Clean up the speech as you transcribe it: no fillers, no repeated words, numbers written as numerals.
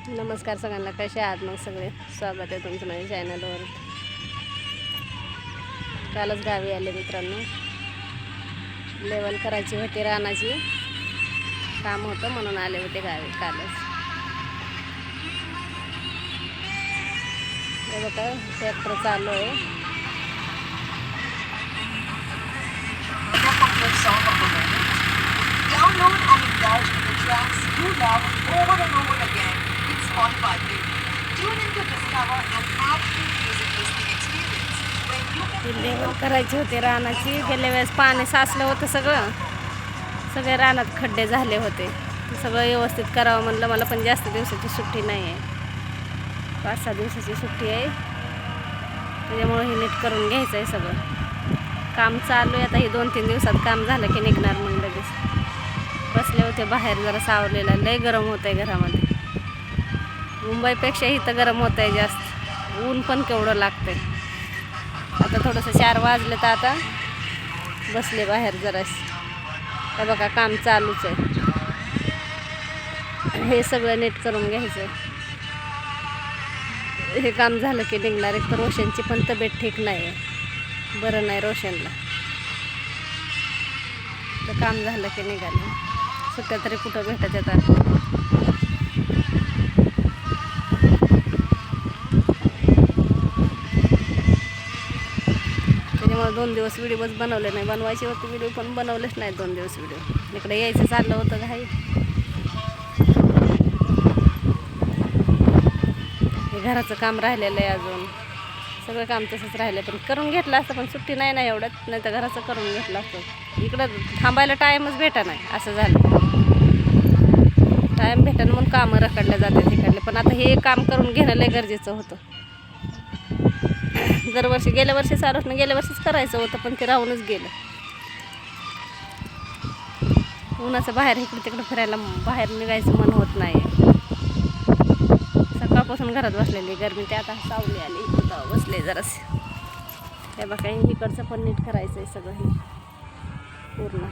नमस्कार सगळ्यांना, कसे आहात मग सगळे. स्वागत आहे तुमचं माझ्या चॅनलवर. कालच गावी आले मित्रांनो. लेवल करायची होती, रानाची काम होतं म्हणून आले होते गावी कालच. हे बघा ट्रॅक्टर चालू आहे. Download and indulge in the tracks you love over and over again with Spotify Premium. Tune in to discover an ad-free music listening experience when you can level करायची होती रानाची. गेल्या वेळेस पाणी साचलं होतं, सगळे रानात खड्डे झाले होते. ते सगळं व्यवस्थित करावं म्हणलं. मला पण जास्त दिवसाची सुट्टी नाही आहे, 5-6 दिवसाची सुट्टी आहे. त्याच्यामुळे हे नीट करून घ्यायचं आहे. सगळं काम चालू आहे. आता हे 2-3 दिवसात काम झालं की निघणार मग लगेच. बसले होते बाहेर, जरा सावलेला. लय गरम होत आहे घरामध्ये. मुंबईपेक्षा इथं गरम होत आहे जास्त. ऊन पण केवढं लागतंय. आता थोडंसं 4 वाजले तर आता बसले बाहेर जराशी. हे बघा काम चालूच आहे. हे सगळं नीट करून घ्यायचं. हे काम झालं की निघणार. एक तर रोशनची पण तब्येत ठीक नाही आहे, बरं नाही रोशनला. तर काम झालं की निघाले. सुट्ट्या तरी कुठं भेटत येतात. त्याच्यामुळे 2 दिवस व्हिडिओच बनवले नाही. बनवायचे होते व्हिडिओ पण बनवलेच नाही 2 दिवस व्हिडिओ. इकडे यायचं चाललं होतं घाई. हे घराचं काम राहिलेलं आहे अजून. सगळं काम तसंच राहिलं, पण करून घेतलं असतं. पण सुट्टी नाही ना एवढ्यात, नाही तर घराचं करून घेतलं असतं. इकडं थांबायला टाईमच भेटा नाही, असं झालं. टाईम भेटानं म्हणून कामं रखडल्या जातात तिकडले. पण आता हे काम करून घेणं लय गरजेचं होतं. दरवर्षी गेल्या वर्षी चालूच नाही, गेल्या वर्षीच करायचं होतं, पण ते राहूनच गेलं. उन्हाचं बाहेर इकडे तिकडे फिरायला, बाहेर निघायचं मन होत नाही. सकाळपासून घरात बसलेली गरमी, ते आता सावली आली इकडं बसले जरासे. हे बघा इकडचं पण नीट करायचं आहे सगळं हे पूर्ण.